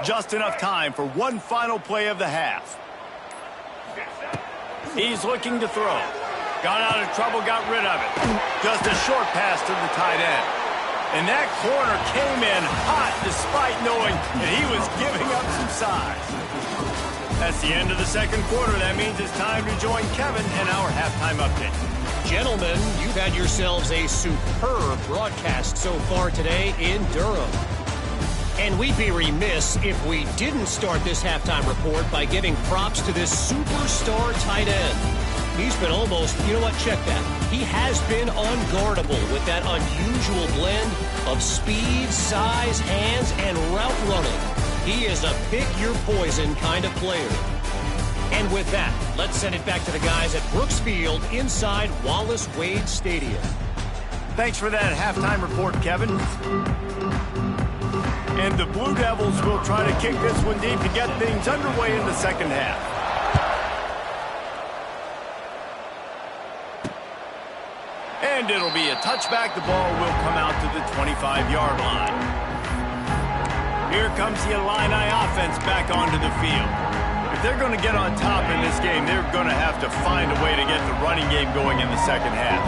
Just enough time for one final play of the half. He's looking to throw. Got out of trouble, got rid of it. Just a short pass to the tight end. And that corner came in hot despite knowing that he was giving up some size. That's the end of the second quarter. That means it's time to join Kevin in our halftime update. Gentlemen, you've had yourselves a superb broadcast so far today in Durham. And we'd be remiss if we didn't start this halftime report by giving props to this superstar tight end. He's been almost, you know what, check that. He has been unguardable with that unusual blend of speed, size, hands, and route running. He is a pick-your-poison kind of player. And with that, let's send it back to the guys at Brooks Field inside Wallace Wade Stadium. Thanks for that halftime report, Kevin. And the Blue Devils will try to kick this one deep to get things underway in the second half. And it'll be a touchback. The ball will come out to the 25-yard line. Here comes the Illini offense back onto the field. If they're going to get on top in this game, they're going to have to find a way to get the running game going in the second half.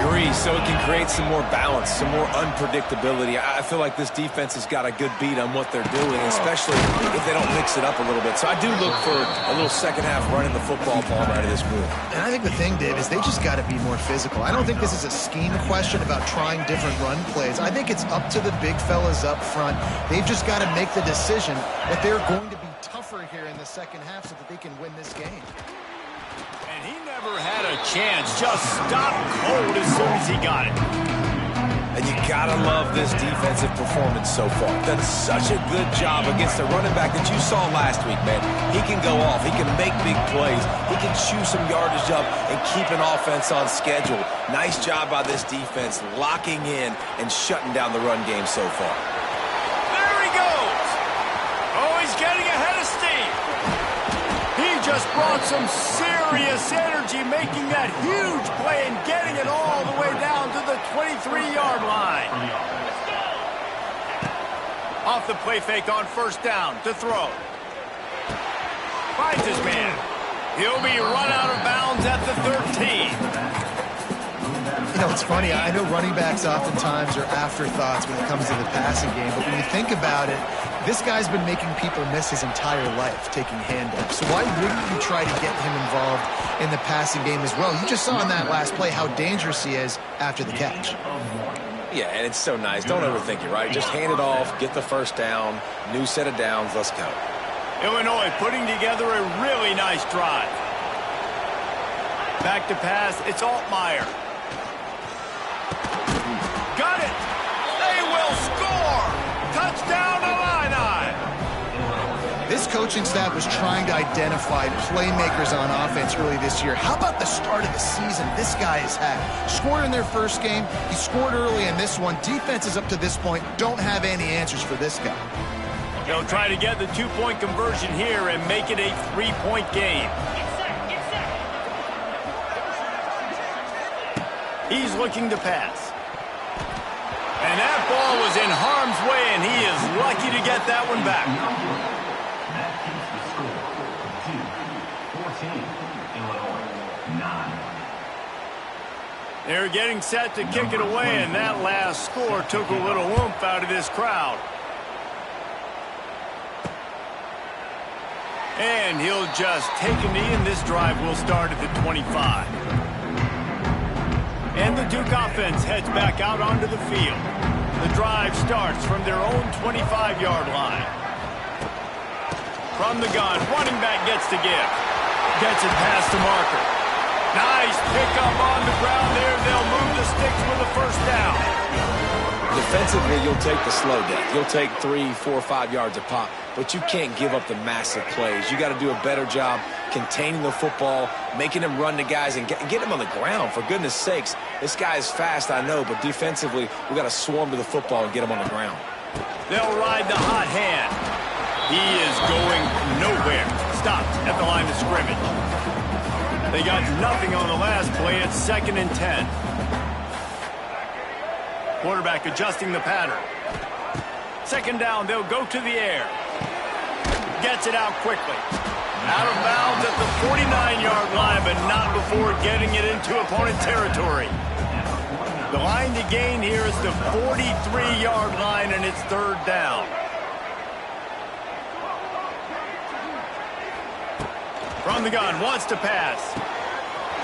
Agree, so it can create some more balance, some more unpredictability. I feel like this defense has got a good beat on what they're doing, especially if they don't mix it up a little bit. So I do look for a little second half running the football ball out of this move. And I think the thing, Dave, is they just got to be more physical. I don't think this is a scheme question about trying different run plays. I think it's up to the big fellas up front. They've just got to make the decision that they're going to be tougher here in the second half so that they can win this game. And he never had a chance. Just stopped cold as soon as he got it. And you gotta love this defensive performance so far. Done such a good job against a running back that you saw last week, man. He can go off. He can make big plays. He can chew some yardage up and keep an offense on schedule. Nice job by this defense locking in and shutting down the run game so far. There he goes. Oh, he's getting ahead of steam. He just brought some serious energy, making that huge play and getting it all the way down to the 23-yard line. Off the play fake on first down to throw. Finds his man. He'll be run out of bounds at the 13. You know, it's funny. I know running backs oftentimes are afterthoughts when it comes to the passing game, but when you think about it, this guy's been making people miss his entire life taking handoffs. So why wouldn't you try to get him involved in the passing game as well? You just saw in that last play how dangerous he is after the catch. Yeah, and it's so nice. Don't overthink it, right? Just hand it off, get the first down, new set of downs, let's go. Illinois putting together a really nice drive. Back to pass, it's Altmaier. Got it! They will score! Touchdown, Illini! This coaching staff was trying to identify playmakers on offense early this year. How about the start of the season this guy has had? Scored in their first game. He scored early in this one. Defenses up to this point don't have any answers for this guy. They'll try to get the two-point conversion here and make it a three-point game. He's looking to pass. And that ball was in harm's way, and he is lucky to get that one back. They're getting set to kick it away, and that last score took a little oomph out of this crowd. And he'll just take a knee, and this drive will start at the 25. And the Duke offense heads back out onto the field. The drive starts from their own 25-yard line. From the gun, running back gets to give. Gets it past the marker. Nice pickup on the ground there. They'll move the sticks with a first down. Defensively, you'll take the slow death. You'll take 3, 4, 5 yards a pop, but you can't give up the massive plays. You got to do a better job containing the football, making him run to guys, and get him on the ground. For goodness sakes, this guy is fast, I know, but defensively, we got to swarm to the football and get him on the ground. They'll ride the hot hand. He is going nowhere. Stopped at the line of scrimmage. They got nothing on the last play. It's 2nd and 10. Quarterback adjusting the pattern. Second down, they'll go to the air. Gets it out quickly. Out of bounds at the 49-yard line, but not before getting it into opponent territory. The line to gain here is the 43-yard line, and it's third down. From the gun, wants to pass.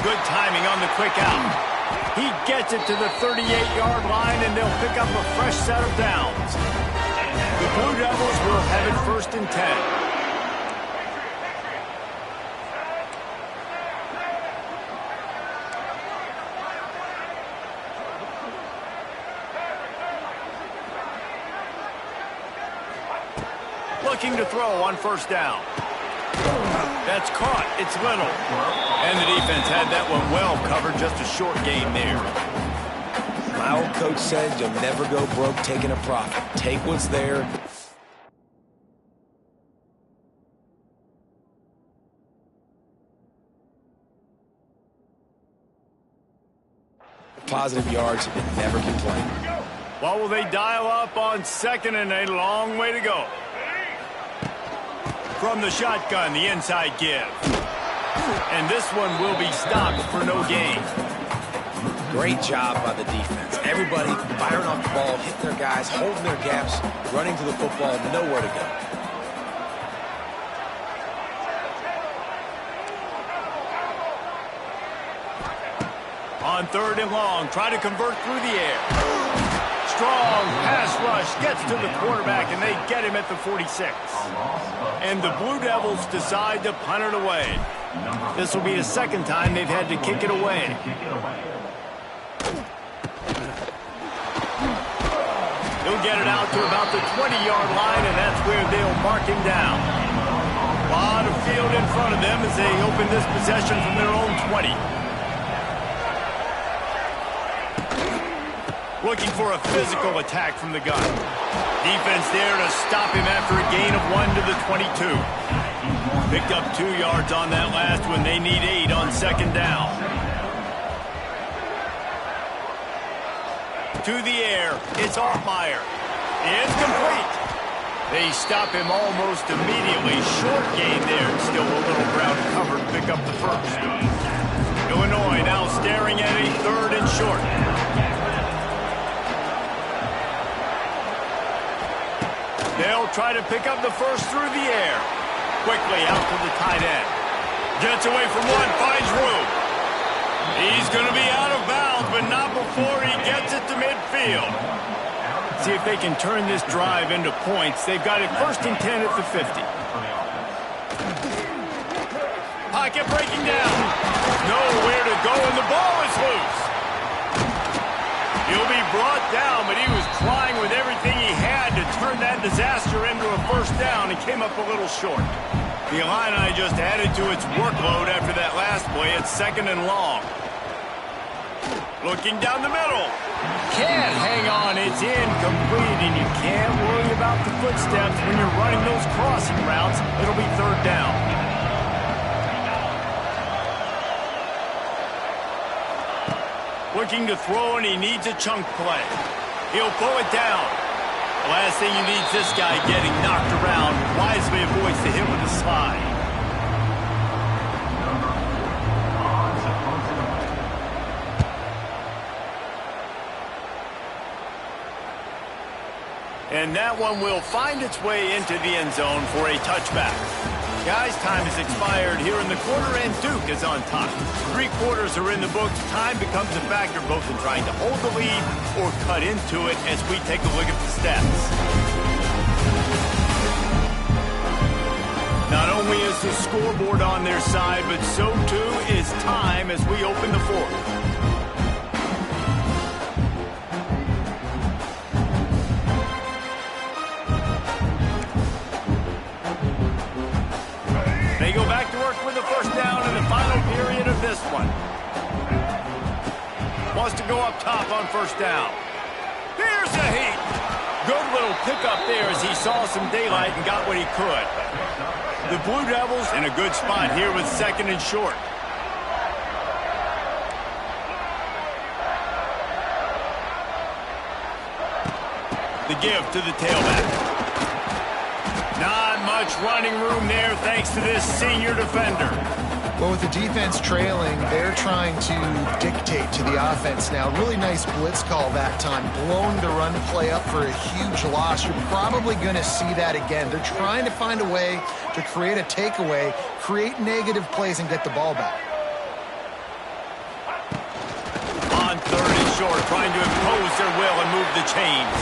Good timing on the quick out. He gets it to the 38-yard line, and they'll pick up a fresh set of downs. The Blue Devils will have it 1st and 10. Looking to throw on 1st down. That's caught. It's Little. And the defense had that one well covered. Just a short gain there. My old coach said you'll never go broke taking a profit. Take what's there. Positive yards and never complain. What will they dial up on 2nd and a long way to go? From the shotgun, the inside give. And this one will be stopped for no gain. Great job by the defense. Everybody firing off the ball, hitting their guys, holding their gaps, running to the football, nowhere to go. On 3rd and long, try to convert through the air. Strong pass rush gets to the quarterback, and they get him at the 46. And the Blue Devils decide to punt it away. This will be the 2nd time they've had to kick it away. He'll get it out to about the 20-yard line, and that's where they'll mark him down. A lot of field in front of them as they open this possession from their own 20. Looking for a physical attack from the gun. Defense there to stop him after a gain of 1 to the 22. Picked up 2 yards on that last one. They need 8 on 2nd down. To the air. It's Altmaier. It's complete. They stop him almost immediately. Short gain there. Still a little ground covered. Pick up the 1st. Illinois now staring at a 3rd and short. They'll try to pick up the 1st through the air. Quickly out to the tight end. Gets away from one, finds room. He's going to be out of bounds, but not before he gets it to midfield. See if they can turn this drive into points. They've got it 1st and 10 at the 50. Pocket breaking down. Nowhere to go, and the ball is loose. He'll be brought down, but he was trying with everything he had to turn that disaster into a 1st down and came up a little short. The Illini just added to its workload after that last play. It's 2nd and long. Looking down the middle. Can't hang on. It's incomplete, and you can't worry about the footsteps when you're running those crossing routes. It'll be 3rd down. Looking to throw, and he needs a chunk play. He'll pull it down. The last thing he needs this guy getting knocked around. Wisely avoids the hit with the slide. And that one will find its way into the end zone for a touchback. Guys, time has expired here in the quarter, and Duke is on top. 3 quarters are in the books. Time becomes a factor both in trying to hold the lead or cut into it as we take a look at the stats. Not only is the scoreboard on their side, but so too is time as we open the 4th. They go back to work with the 1st down in the final period of this one. Wants to go up top on 1st down. Here's a heat. Good little pickup there as he saw some daylight and got what he could. The Blue Devils in a good spot here with 2nd and short. The give to the tailback. Not much running room there thanks to this senior defender. Well, with the defense trailing, they're trying to dictate to the offense now. Really nice blitz call that time, blowing the run play up for a huge loss. You're probably going to see that again. They're trying to find a way to create a takeaway, create negative plays, and get the ball back. On third and short, trying to impose their will and move the chains.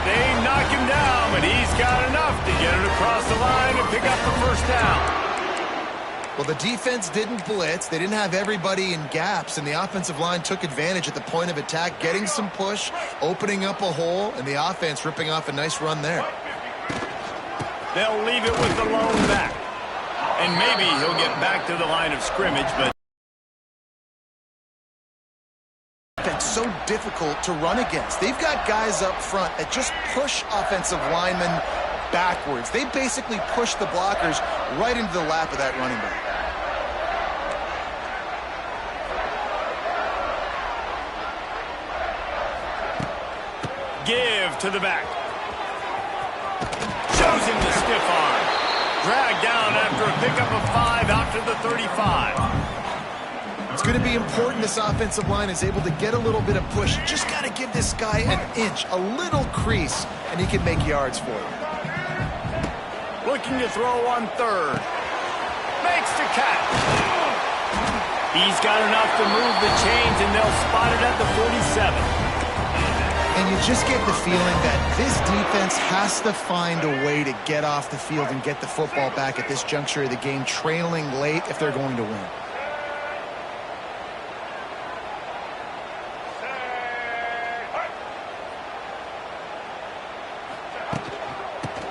They knock him down, but he's got enough to get it across the line and pick up the first down. Well, the defense didn't blitz. They didn't have everybody in gaps, and the offensive line took advantage at the point of attack, getting some push, opening up a hole, and the offense ripping off a nice run there. They'll leave it with the lone back. And maybe he'll get back to the line of scrimmage, but it's so difficult to run against. They've got guys up front that just push offensive linemen backwards. They basically push the blockers right into the lap of that running back. Give to the back. Shows him the stiff arm. Dragged down after a pickup of 5 out to the 35. It's going to be important this offensive line is able to get a little bit of push. You just got to give this guy an inch, a little crease, and he can make yards for you. Looking to throw on third. Makes the catch. He's got enough to move the chains, and they'll spot it at the 47. And you just get the feeling that this defense has to find a way to get off the field and get the football back at this juncture of the game, trailing late if they're going to win.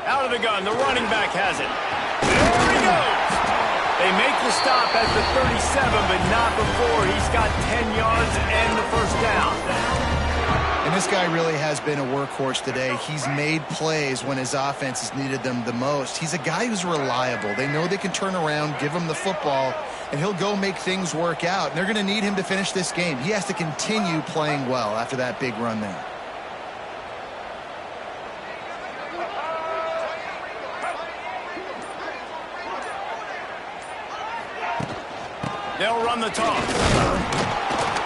Out of the gun, the running back has it. There he goes. They make the stop at the 37, but not before he's got 10 yards and the first down. And this guy really has been a workhorse today. He's made plays when his offense has needed them the most. He's a guy who's reliable. They know they can turn around, give him the football, and he'll go make things work out. And they're going to need him to finish this game. He has to continue playing well after that big run there. They'll run the toss.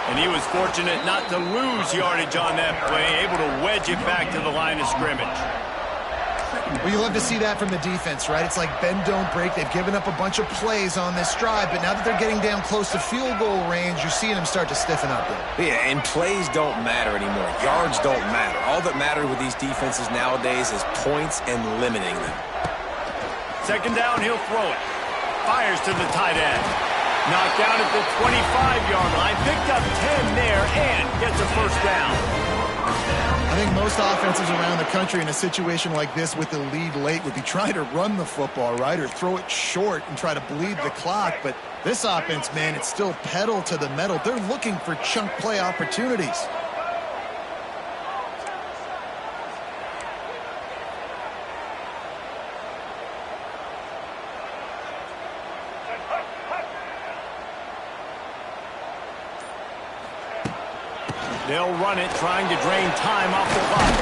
And he was fortunate not to lose yardage on that play, able to wedge it back to the line of scrimmage. Well, you love to see that from the defense, right? It's like bend, don't break. They've given up a bunch of plays on this drive, but now that they're getting down close to field goal range, you're seeing them start to stiffen up there. Yeah, and plays don't matter anymore. Yards don't matter. All that matters with these defenses nowadays is points and limiting them. Second down, he'll throw it. Fires to the tight end. Knocked down at the 25-yard line. Picked up 10 there and gets a first down. I think most offenses around the country in a situation like this with the lead late would be trying to run the football, right, or throw it short and try to bleed the clock. But this offense, man, it's still pedal to the metal. They're looking for chunk play opportunities. They'll run it, trying to drain time off the clock.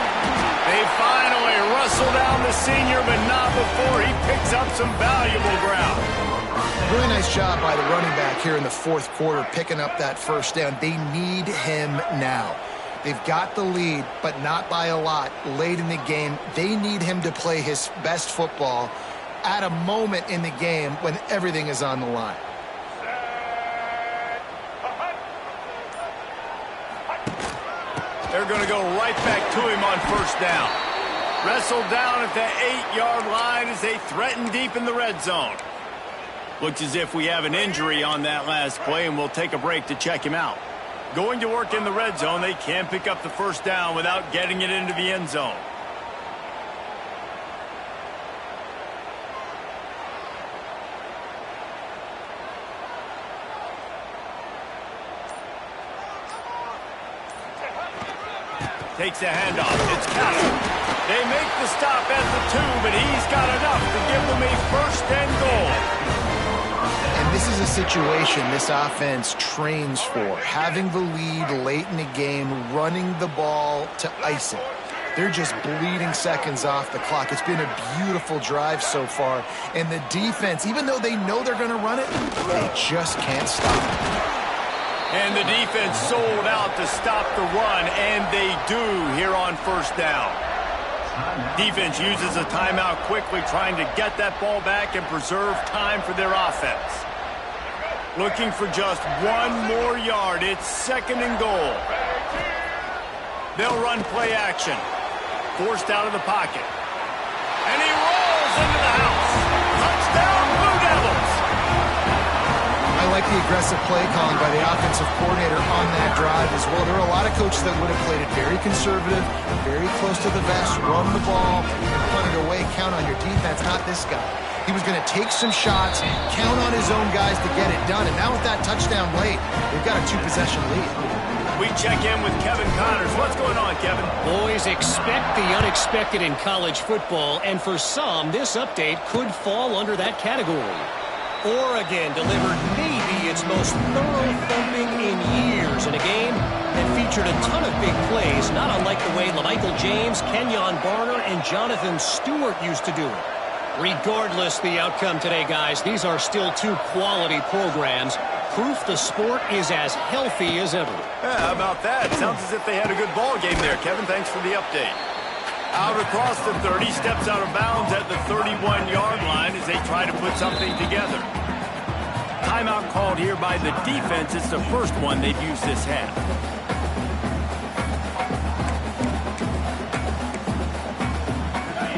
They finally wrestle down the senior, but not before he picks up some valuable ground. Really nice job by the running back here in the fourth quarter, picking up that first down. They need him now. They've got the lead, but not by a lot late in the game. They need him to play his best football at a moment in the game when everything is on the line. They're going to go right back to him on first down. Wrestled down at the 8-yard line as they threaten deep in the red zone. Looks as if we have an injury on that last play, and we'll take a break to check him out. Going to work in the red zone, they can't pick up the first down without getting it into the end zone. Takes a handoff. It's Callum. They make the stop at the 2, but he's got enough to give them a first and goal. And this is a situation this offense trains for. Having the lead late in the game, running the ball to ice it. They're just bleeding seconds off the clock. It's been a beautiful drive so far. And the defense, even though they know they're going to run it, they just can't stop it. And the defense sold out to stop the run, and they do here on first down. Defense uses a timeout quickly, trying to get that ball back and preserve time for their offense. Looking for just one more yard. It's 2nd and goal. They'll run play action. Forced out of the pocket. And he rolls into the house. Touchdown, Blue Devils! I like the aggressive play calling by the offensive coordinator on that drive as well. There are a lot of coaches that would have played it very conservative, very close to the vest, run the ball, and punt it away, count on your defense. Not this guy. He was going to take some shots, count on his own guys to get it done. And now with that touchdown late, they've got a 2-possession lead. We check in with Kevin Connors. What's going on, Kevin? Boys, expect the unexpected in college football, and for some, this update could fall under that category. Oregon delivered maybe its most thorough thumping in years in a game that featured a ton of big plays, not unlike the way LaMichael James, Kenyon Barner, and Jonathan Stewart used to do it. Regardless the outcome today, guys, these are still two quality programs. Proof the sport is as healthy as ever. Yeah, how about that? Sounds as if they had a good ball game there. Kevin, thanks for the update. Out across the 30, steps out of bounds at the 31-yard line as they try to put something together. Timeout called here by the defense. It's the first one they've used this half.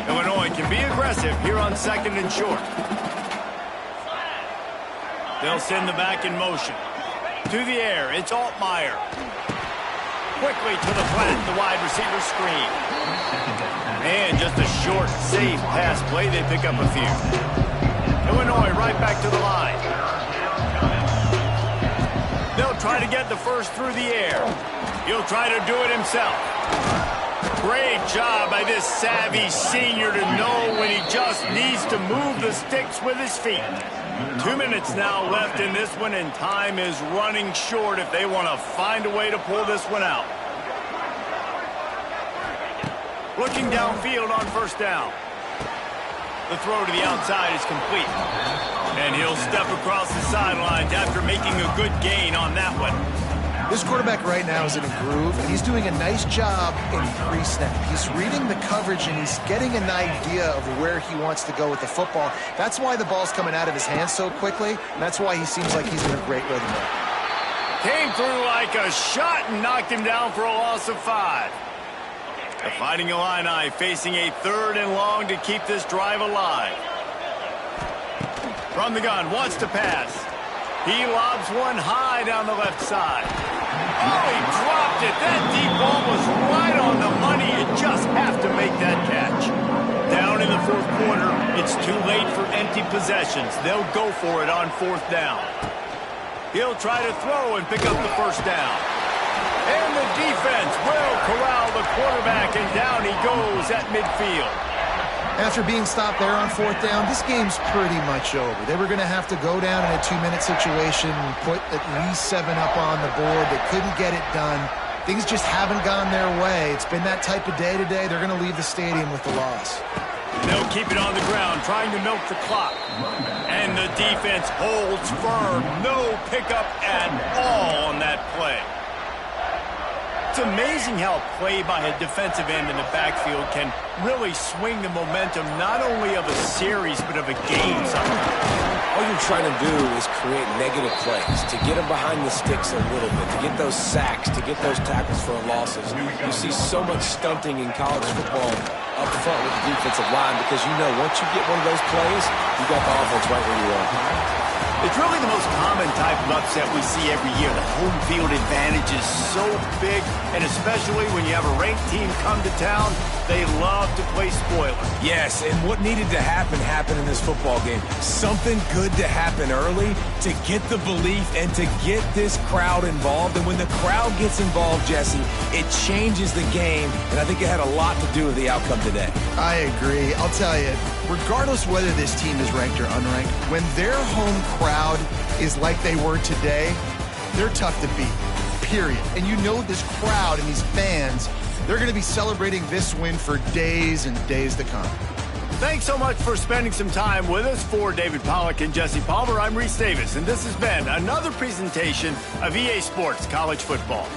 Illinois can be aggressive here on 2nd and short. They'll send the back in motion. To the air, it's Altmaier. Quickly to the flat, the wide receiver screen. And just a short, safe pass play. They pick up a few. Illinois right back to the line. They'll try to get the first through the air. He'll try to do it himself. Great job by this savvy senior to know when he just needs to move the sticks with his feet. 2 minutes now left in this one, and time is running short if they want to find a way to pull this one out. Looking downfield on first down. The throw to the outside is complete. And he'll step across the sidelines after making a good gain on that one. This quarterback right now is in a groove, and he's doing a nice job in pre-snap. He's reading the coverage, and he's getting an idea of where he wants to go with the football. That's why the ball's coming out of his hands so quickly, and that's why he seems like he's in a great rhythm there. Came through like a shot and knocked him down for a loss of 5. The Fighting Illini facing a 3rd and long to keep this drive alive. From the gun, wants to pass. He lobs one high down the left side. Oh, he dropped it. That deep ball was right on the money. You just have to make that catch. Down in the 4th quarter, it's too late for empty possessions. They'll go for it on 4th down. He'll try to throw and pick up the first down. And the defense will corral the quarterback, and down he goes at midfield. After being stopped there on 4th down, this game's pretty much over. They were going to have to go down in a 2-minute situation and put at least 7 up on the board. They couldn't get it done. Things just haven't gone their way. It's been that type of day today. They're going to leave the stadium with the loss. They'll keep it on the ground, trying to milk the clock. And the defense holds firm. No pickup at all on that play. It's amazing how a play by a defensive end in the backfield can really swing the momentum not only of a series but of a game sometimes. All you're trying to do is create negative plays, to get them behind the sticks a little bit, to get those sacks, to get those tackles for losses. You see so much stunting in college football up front with the defensive line because you know once you get one of those plays, you got the offense right where you are. It's really the most common type of upset we see every year. The home field advantage is so big, and especially when you have a ranked team come to town, they love to play spoiler. Yes, and what needed to happen happened in this football game. Something good to happen early to get the belief and to get this crowd involved. And when the crowd gets involved, Jesse, it changes the game, and I think it had a lot to do with the outcome today. I agree. I'll tell you, regardless whether this team is ranked or unranked, when their home crowd is like they were today, they're tough to beat. period. And you know this crowd and these fans, they're going to be celebrating this win for days and days to come. Thanks so much for spending some time with us. For David Pollack and Jesse Palmer, I'm Reese Davis, and this has been another presentation of EA Sports College Football.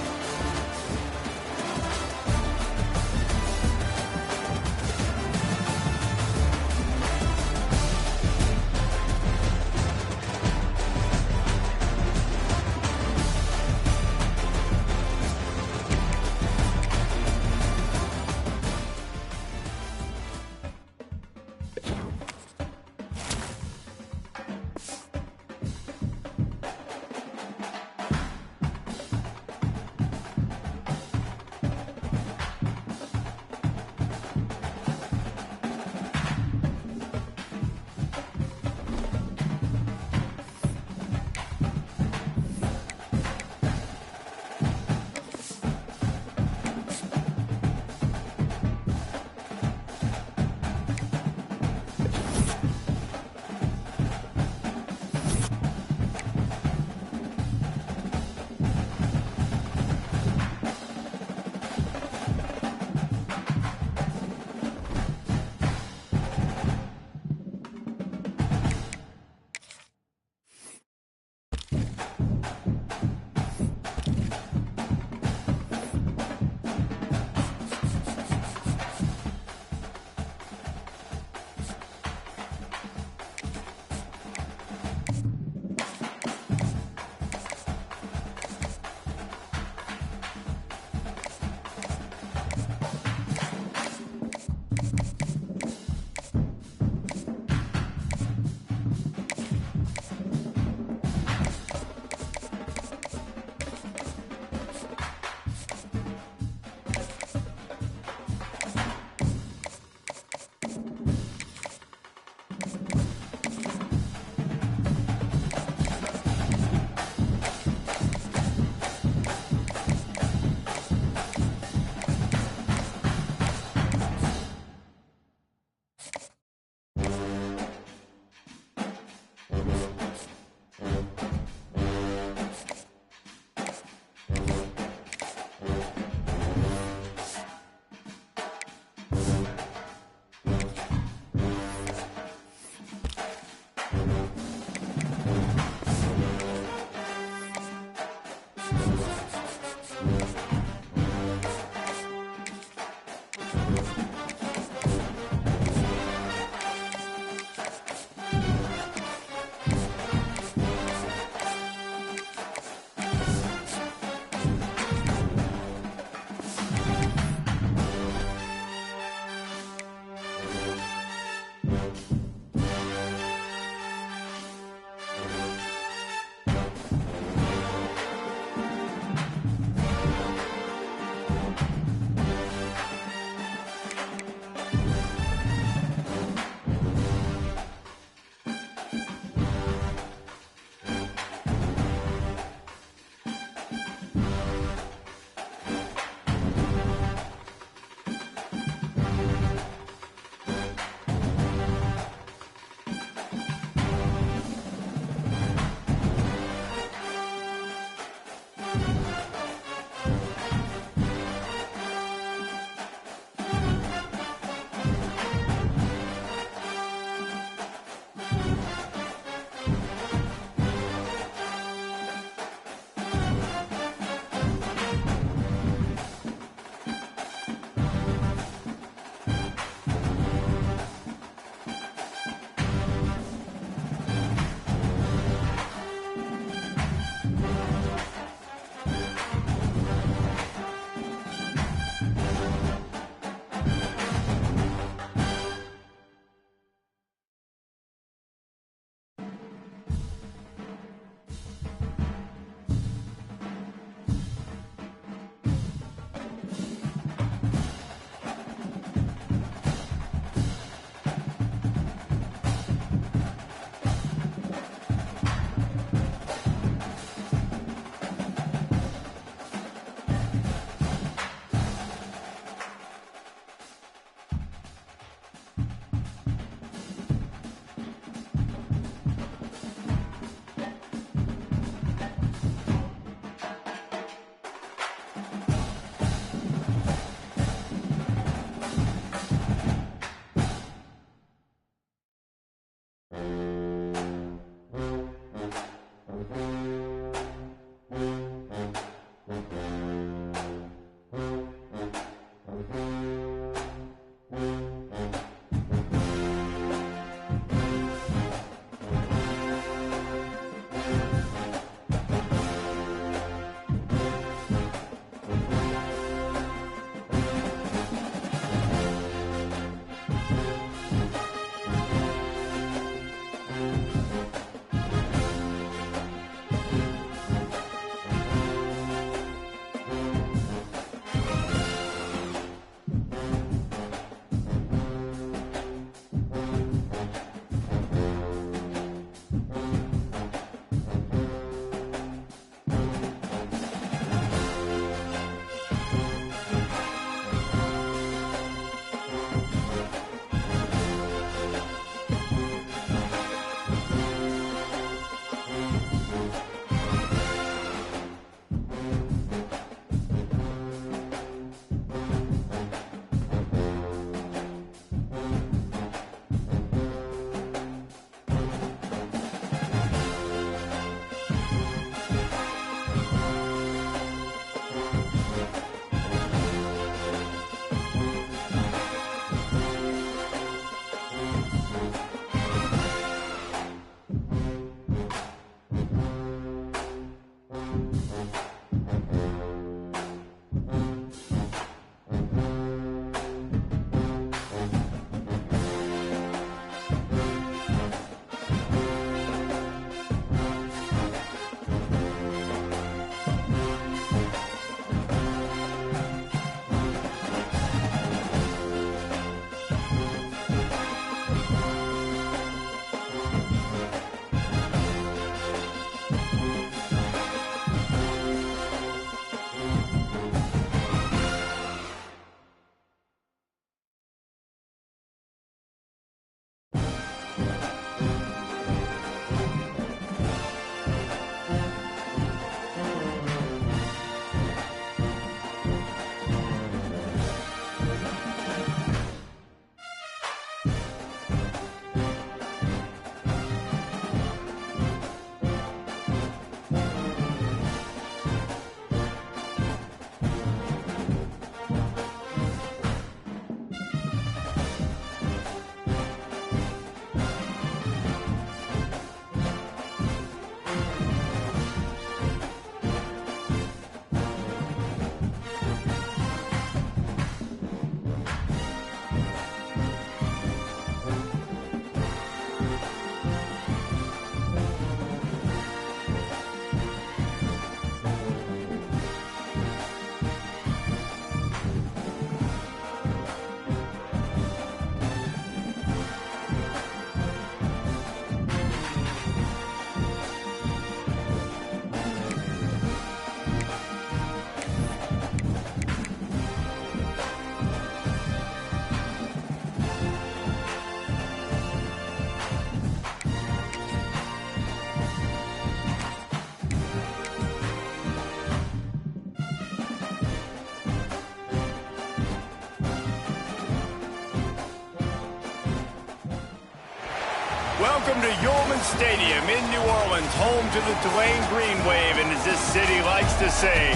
Welcome to Yulman Stadium in New Orleans, home to the Tulane Green Wave, and as this city likes to say,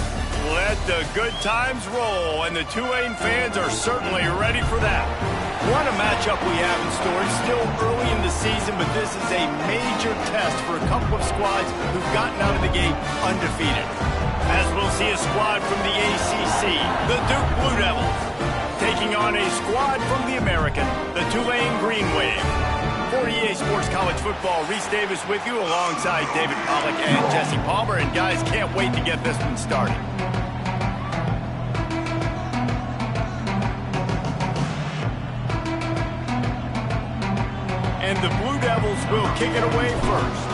let the good times roll, and the Tulane fans are certainly ready for that. What a matchup we have in store. It's still early in the season, but this is a major test for a couple of squads who've gotten out of the gate undefeated. As we'll see a squad from the ACC, the Duke Blue Devils, taking on a squad from the American, the Tulane Green Wave. For EA Sports College Football, Reese Davis with you alongside David Pollack and Jesse Palmer. And guys, can't wait to get this one started. And the Blue Devils will kick it away first.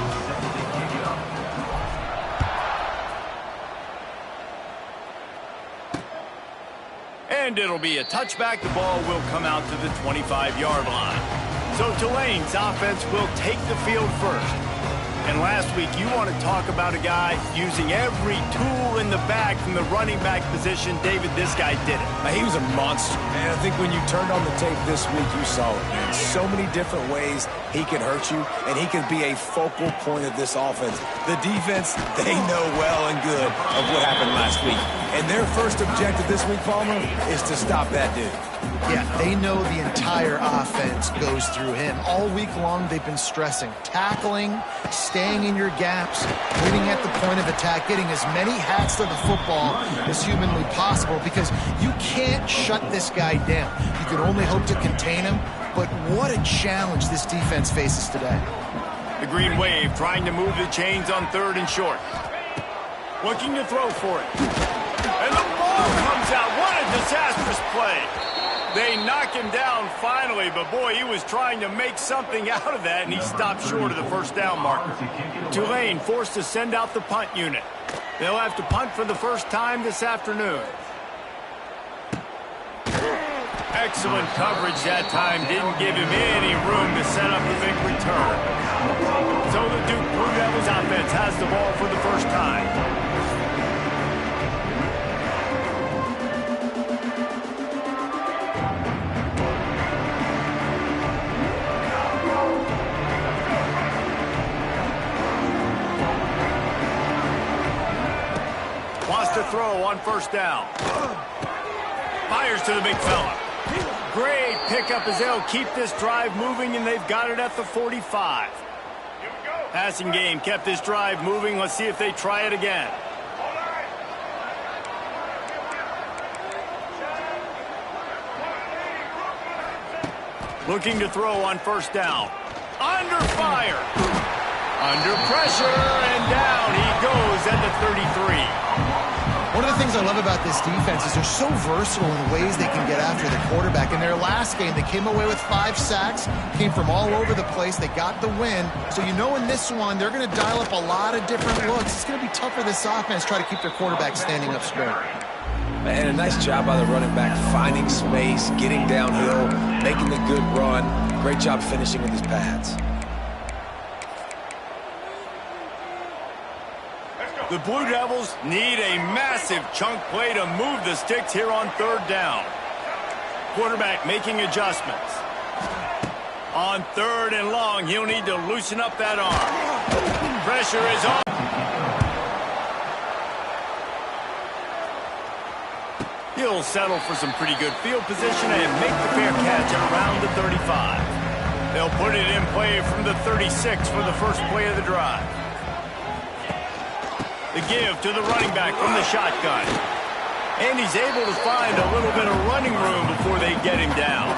And it'll be a touchback. The ball will come out to the 25-yard line. So Tulane's offense will take the field first. And last week, you want to talk about a guy using every tool in the bag from the running back position. David, this guy did it. He was a monster, man. I think when you turned on the tape this week, you saw it, man. So many different ways he can hurt you, and he can be a focal point of this offense. The defense, they know well and good of what happened last week. And their first objective this week, Palmer, is to stop that dude. Yeah, they know the entire offense goes through him. All week long, they've been stressing tackling, staying in your gaps, winning at the point of attack, getting as many hats to the football as humanly possible, because you can't shut this guy down. You can only hope to contain him, but what a challenge this defense faces today. The Green Wave trying to move the chains on 3rd and short. Looking to throw for it. And the ball comes out. What a disastrous play. They knock him down finally, but boy, he was trying to make something out of that, and he stopped short of the first down marker. Tulane forced to send out the punt unit. They'll have to punt for the first time this afternoon. Excellent coverage that time. Didn't give him any room to set up the big return. So the Duke Blue Devils offense has the ball for the first time. Wants to throw on first down. Fires to the big fella. Great pickup as they'll keep this drive moving, and they've got it at the 45. Passing game kept this drive moving. Let's see if they try it again. Looking to throw on first down. Under fire. Under pressure, and down he goes at the 33. One of the things I love about this defense is they're so versatile in ways they can get after the quarterback. In their last game, they came away with 5 sacks, came from all over the place. They got the win. So you know in this one, they're going to dial up a lot of different looks. It's going to be tough for this offense to try to keep their quarterback standing up straight. Man, a nice job by the running back, finding space, getting downhill, making the good run. Great job finishing with his pads. The Blue Devils need a massive chunk play to move the sticks here on 3rd down. Quarterback making adjustments. On 3rd and long, he'll need to loosen up that arm. Pressure is on. He'll settle for some pretty good field position and make the fair catch at around the 35. They'll put it in play from the 36 for the first play of the drive. The give to the running back from the shotgun. And he's able to find a little bit of running room before they get him down.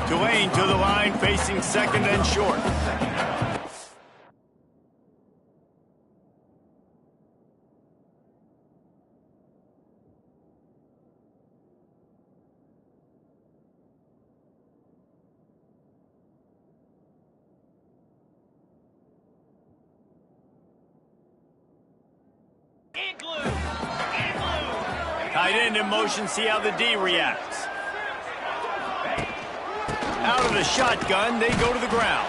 Tulane to the line, facing 2nd and short. Tight end in motion, see how the D reacts. Out of the shotgun, they go to the ground.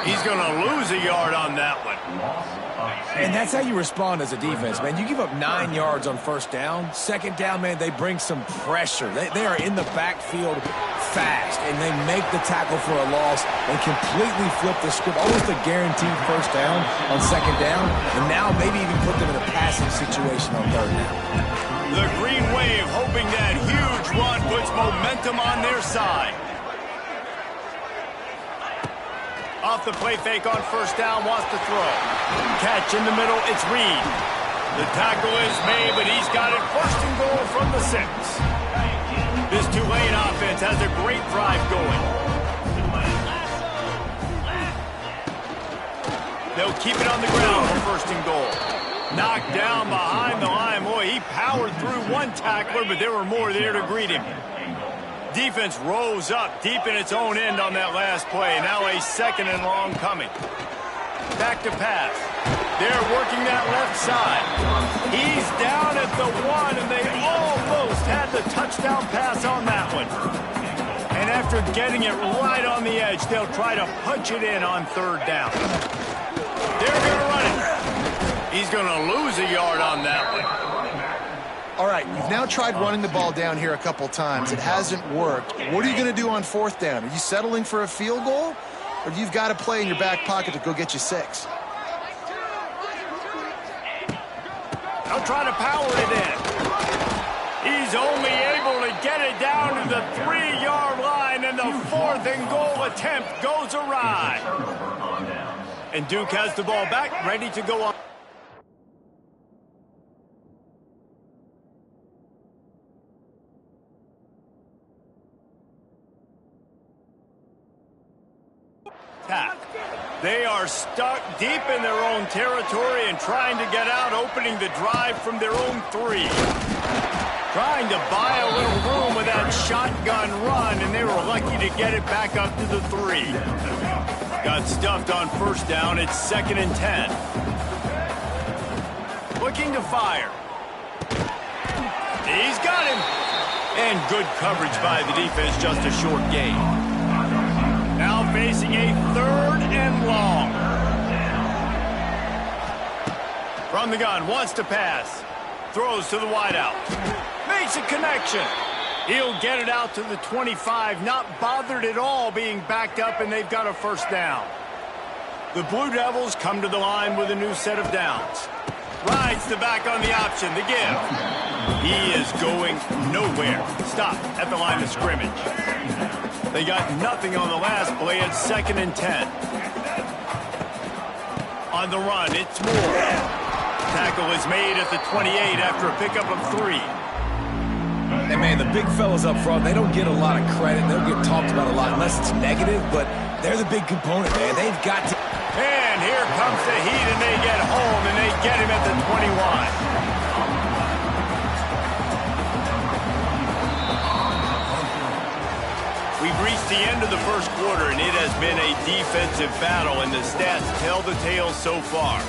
He's going to lose a yard on that one. And that's how you respond as a defense, man. You give up 9 yards on first down. 2nd down, man, they bring some pressure. They are in the backfield fast, and they make the tackle for a loss and completely flip the script. Almost a guaranteed first down on 2nd down, and now maybe even put them in a passing situation on 3rd down. The Green Wave hoping that huge run puts momentum on their side. Off the play fake on first down, wants to throw. Catch in the middle, it's Reed. The tackle is made, but he's got it 1st and goal from the 6. This Tulane offense has a great drive going. They'll keep it on the ground for 1st and goal. Knocked down behind the line. Boy, he powered through one tackler, but there were more there to greet him. Defense rose up deep in its own end on that last play. Now a 2nd and long coming. Back to pass. They're working that left side. He's down at the 1, and they almost had the touchdown pass on that one. And after getting it right on the edge, they'll try to punch it in on 3rd down. They're going to run it. He's going to lose a yard on that one. All right, you've now tried running the ball down here a couple times. It hasn't worked. What are you going to do on fourth down? Are you settling for a field goal? Or you've got a play in your back pocket to go get you 6? They'll try to power it in. He's only able to get it down to the 3-yard line, and the 4th and goal attempt goes awry. And Duke has the ball back, ready to go on. They are stuck deep in their own territory and trying to get out, opening the drive from their own 3. Trying to buy a little room with that shotgun run, and they were lucky to get it back up to the 3. Got stuffed on first down. It's 2nd and 10. Looking to fire. He's got him. And good coverage by the defense, just a short gain. Now facing a 3rd and long. From the gun, wants to pass. Throws to the wideout. Makes a connection. He'll get it out to the 25, not bothered at all being backed up, and they've got a first down. The Blue Devils come to the line with a new set of downs. Rides the back on the option, the give. He is going nowhere. Stop at the line of scrimmage. They got nothing on the last play. It's 2nd and 10. On the run, it's Moore. Tackle is made at the 28 after a pickup of 3. And, man, the big fellas up front, they don't get a lot of credit. They don't get talked about a lot unless it's negative, but they're the big component, man. They've got to... And here comes the heat, and they get home, and they get him at the 21. We've reached the end of the first quarter, and it has been a defensive battle, and the stats tell the tale so far.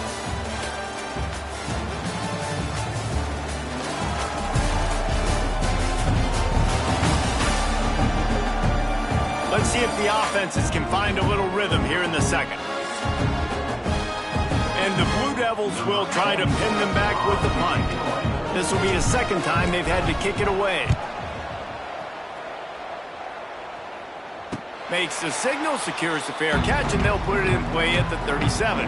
Let's see if the offenses can find a little rhythm here in the second. And the Blue Devils will try to pin them back with the punt. This will be the 2nd time they've had to kick it away. Makes the signal, secures the fair catch, and they'll put it in play at the 37.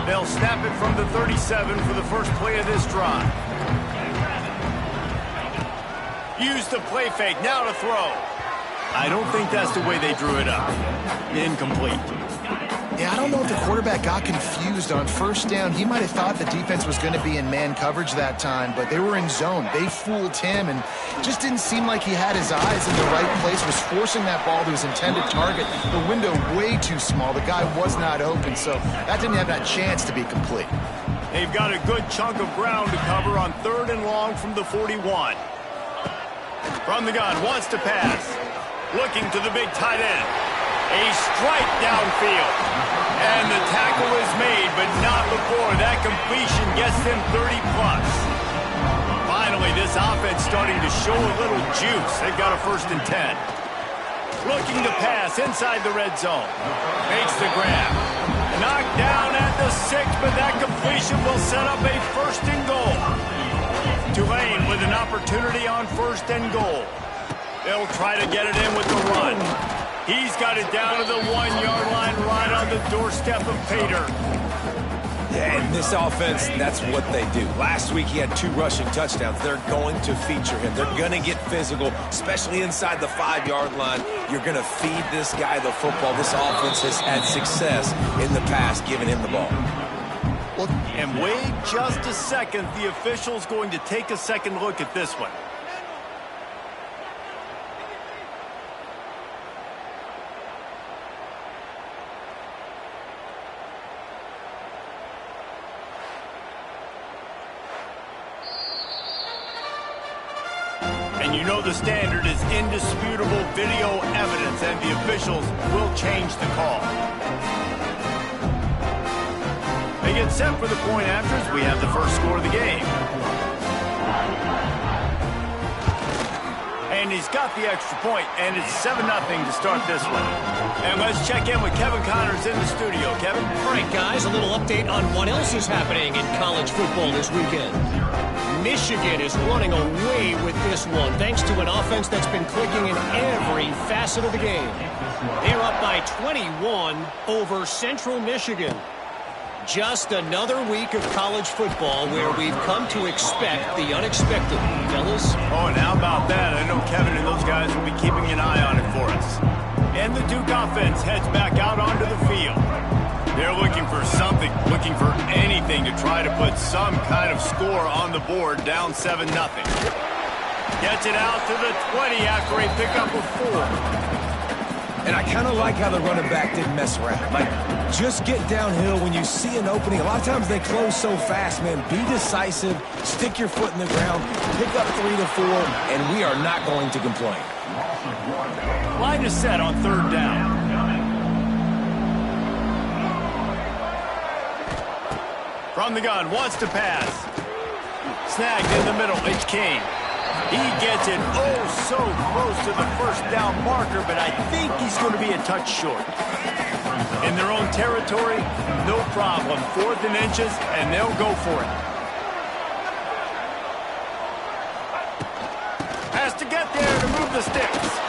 They'll snap it from the 37 for the first play of this drive. Use the play fake, now to throw. I don't think that's the way they drew it up. Incomplete. Yeah, I don't know if the quarterback got confused on first down. He might have thought the defense was going to be in man coverage that time, but they were in zone. They fooled him, and just didn't seem like he had his eyes in the right place, was forcing that ball to his intended target. The window way too small. The guy was not open, so that didn't have that chance to be complete. They've got a good chunk of ground to cover on 3rd and long from the 41. From the gun, wants to pass. Looking to the big tight end. A strike downfield. And the tackle is made, but not before that completion gets them 30-plus. Finally, this offense starting to show a little juice. They've got a 1st and 10. Looking to pass inside the red zone. Makes the grab. Knocked down at the 6, but that completion will set up a 1st and goal. Tulane with an opportunity on 1st and goal. They'll try to get it in with the run. He's got it down to the 1-yard line right on the doorstep of Pater. Yeah, and this offense, that's what they do. Last week he had 2 rushing touchdowns. They're going to feature him. They're going to get physical, especially inside the 5-yard line. You're going to feed this guy the football. This offense has had success in the past giving him the ball. And wait just a second. The official's going to take a second look at this one. And you know the standard is indisputable video evidence, and the officials will change the call. They get set for the point afters. We have the first score of the game. And and he's got the extra point, and it's 7-0 to start this one. And let's check in with Kevin Connors in the studio. Kevin? All right, guys, a little update on what else is happening in college football this weekend. Michigan is running away with this one, thanks to an offense that's been clicking in every facet of the game. They're up by 21 over Central Michigan. Just another week of college football where we've come to expect the unexpected, fellas. Oh, and how about that? I know Kevin and those guys will be keeping an eye on it for us. And the Duke offense heads back out onto the field. They're looking for something, looking for anything to try to put some kind of score on the board, down 7-0. Gets it out to the 20 after a pickup of 4. And I kind of like how the running back didn't mess around. Like, just get downhill when you see an opening. A lot of times they close so fast, man. Be decisive, stick your foot in the ground, pick up 3 to 4, and we are not going to complain. Line is set on 3rd down. From the gun, wants to pass. Snagged in the middle, it's King. He gets it so close to the 1st down marker, but I think he's going to be a touch short. In their own territory, no problem. 4th and inches, and they'll go for it. Has to get there to move the sticks.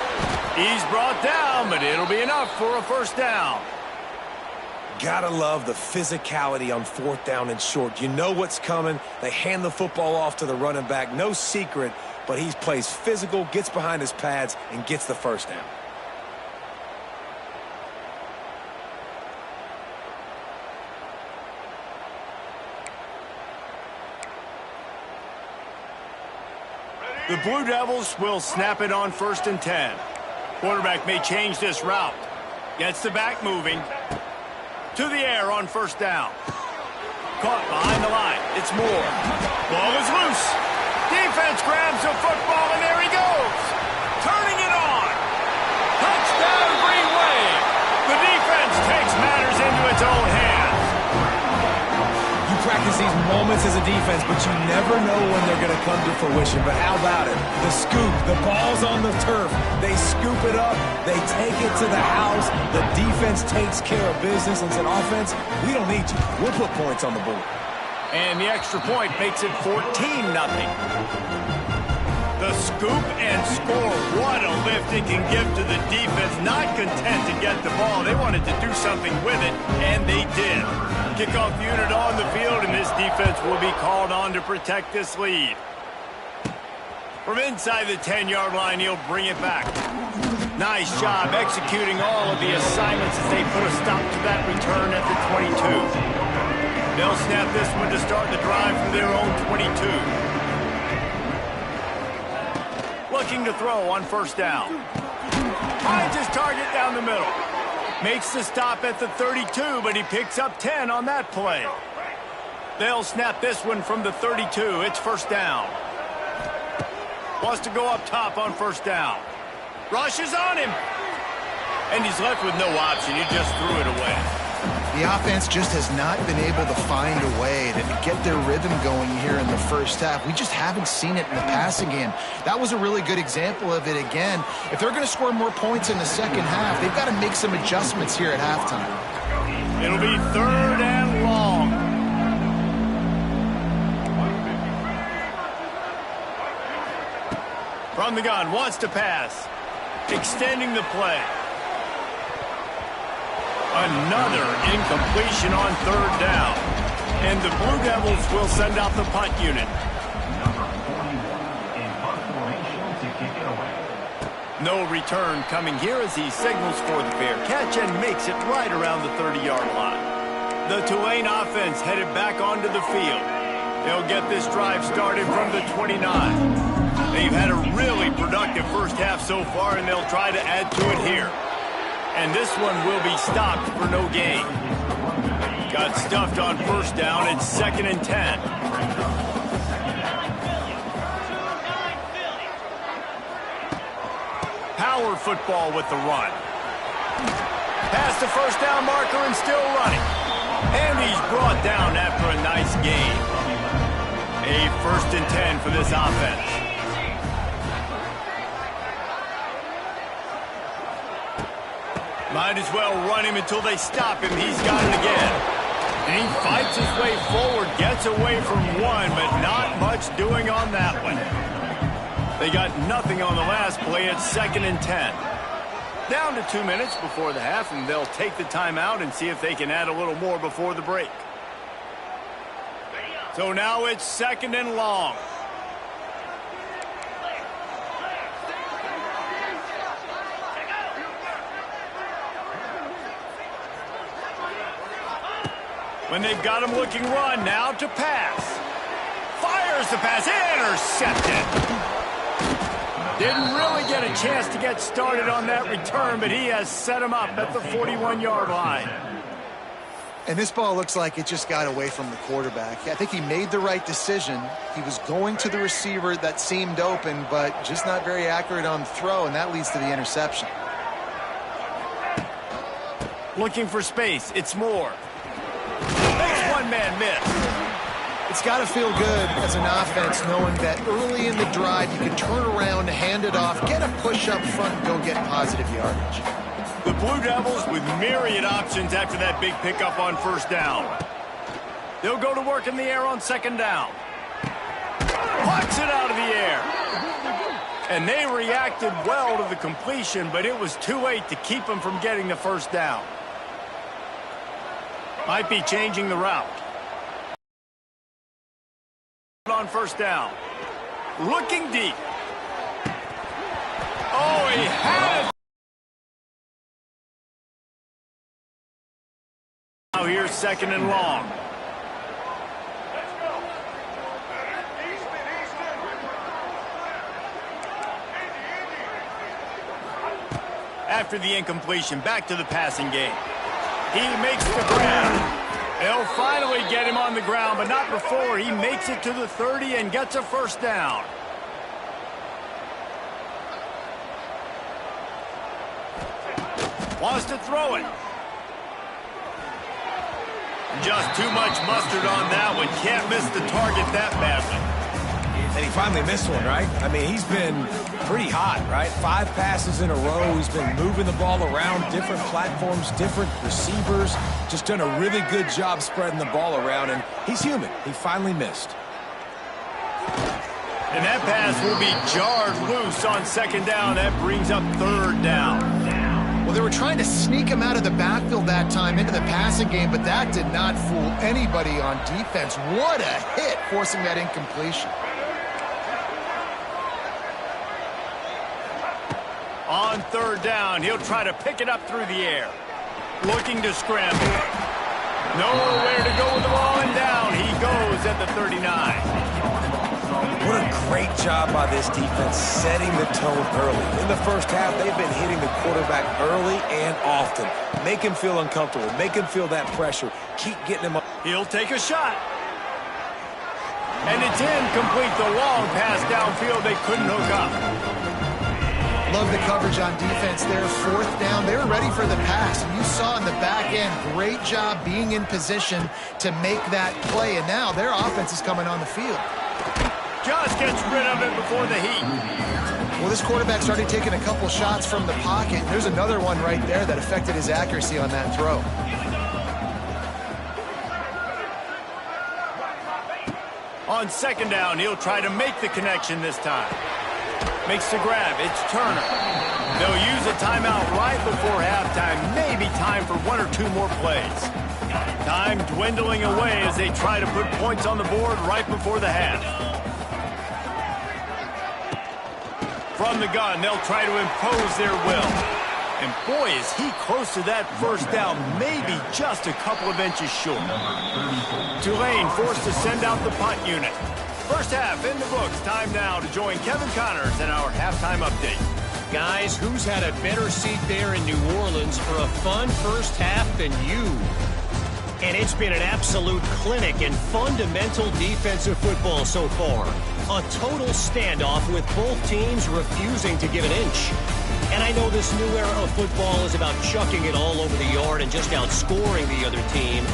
He's brought down, but it'll be enough for a 1st down. Gotta love the physicality on 4th down and short. You know what's coming. They hand the football off to the running back. No secret, but he plays physical, gets behind his pads, and gets the 1st down. The Blue Devils will snap it on 1st and 10. Quarterback may change this route. Gets the back moving. To the air on 1st down. Caught behind the line. It's Moore. Ball is loose. Defense grabs the football, and there he goes. Turning it on. Touchdown, Green Wave. The defense takes matters into its own hands. You practice these moments as a defense, but you never know when they're going to come to fruition. But how about it? The scoop, the ball's on the turf. They scoop it up. They take it to the house. The defense takes care of business and said, offense, we don't need you. We'll put points on the board. And the extra point makes it 14-0. The scoop and score. What a lift it can give to the defense. Not content to get the ball. They wanted to do something with it, and they did. Kickoff unit on the field, and this defense will be called on to protect this lead. From inside the 10-yard line, he'll bring it back. Nice job executing all of the assignments as they put a stop to that return at the 22. They'll snap this one to start the drive from their own 22. Looking to throw on 1st down. Finds his target down the middle. Makes the stop at the 32, but he picks up 10 on that play. They'll snap this one from the 32. It's 1st down. Wants to go up top on 1st down. Rushes on him. And he's left with no option. He just threw it away. The offense just has not been able to find a way to get their rhythm going here in the 1st half. We just haven't seen it in the passing game. That was a really good example of it again. If they're going to score more points in the 2nd half, they've got to make some adjustments here at halftime. It'll be 3rd and long. From the gun, wants to pass. Extending the play. Another incompletion on 3rd down. And the Blue Devils will send out the punt unit. No return coming here as he signals for the fair catch and makes it right around the 30-yard line. The Tulane offense headed back onto the field. They'll get this drive started from the 29. They've had a really productive 1st half so far, and they'll try to add to it here. And this one will be stopped for no gain. Got stuffed on 1st down. It's 2nd and 10. Power football with the run. Past the 1st down marker and still running. And he's brought down after a nice gain. A 1st and 10 for this offense. Might as well run him until they stop him. He's got it again. And he fights his way forward, gets away from one, but not much doing on that one. They got nothing on the last play. It's 2nd and 10. Down to 2 minutes before the half, and they'll take the timeout and see if they can add a little more before the break. So now it's 2nd and long. When they've got him looking run, now to pass. Fires the pass, intercepted. Didn't really get a chance to get started on that return, but he has set him up at the 41-yard line. And this ball looks like it just got away from the quarterback. I think he made the right decision. He was going to the receiver that seemed open, but just not very accurate on the throw, and that leads to the interception. Looking for space, it's Moore. Makes one man miss. It's got to feel good as an offense knowing that early in the drive you can turn around, hand it off, get a push up front, and go get positive yardage. The Blue Devils with myriad options after that big pickup on 1st down. They'll go to work in the air on 2nd down. Pucks it out of the air. And they reacted well to the completion, but it was too late to keep them from getting the 1st down. Might be changing the route. On 1st down. Looking deep. Oh, he had it. Now here's 2nd and long. After the incompletion, back to the passing game. He makes the grab. They'll finally get him on the ground, but not before he makes it to the 30 and gets a 1st down. Wants to throw it. Just too much mustard on that one. Can't miss the target that badly. And he finally missed one, right? I mean, he's been pretty hot, right? 5 passes in a row. He's been moving the ball around, different platforms, different receivers. Just done a really good job spreading the ball around, and he's human. He finally missed. And that pass will be jarred loose on 2nd down. That brings up 3rd down. Well, they were trying to sneak him out of the backfield that time into the passing game, but that did not fool anybody on defense. What a hit, forcing that incompletion. On 3rd down, he'll try to pick it up through the air. Looking to scramble. Nowhere to go with the ball, and down he goes at the 39. What a great job by this defense setting the tone early. In the 1st half, they've been hitting the quarterback early and often. Make him feel uncomfortable. Make him feel that pressure. Keep getting him up. He'll take a shot. And it's incomplete. The long pass downfield, they couldn't hook up. Love the coverage on defense there. 4th down. They were ready for the pass. And you saw in the back end, great job being in position to make that play. And now their offense is coming on the field. Just gets rid of it before the heat. Well, this quarterback started taking a couple shots from the pocket. There's another one right there that affected his accuracy on that throw. On 2nd down, he'll try to make the connection this time. Makes the grab. It's Turner. They'll use a timeout right before halftime. Maybe time for 1 or 2 more plays. Time dwindling away as they try to put points on the board right before the half. From the gun, they'll try to impose their will. And boy, is he close to that 1st down, maybe just a couple of inches short. Tulane forced to send out the punt unit. 1st half in the books. Time now to join Kevin Connors in our halftime update. Guys, who's had a better seat there in New Orleans for a fun 1st half than you? And it's been an absolute clinic in fundamental defensive football so far. A total standoff with both teams refusing to give an inch. And I know this new era of football is about chucking it all over the yard and just outscoring the other team.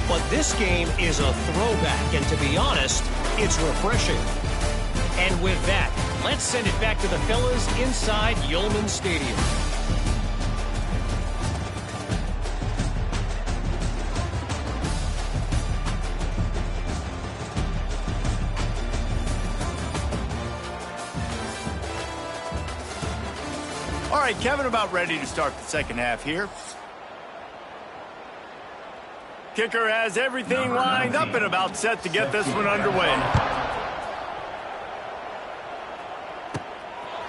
But this game is a throwback, and to be honest, it's refreshing. And with that, let's send it back to the fellas inside Yulman Stadium. right, Kevin, about ready to start the second half here. Kicker has everything lined up and about set to get this one underway.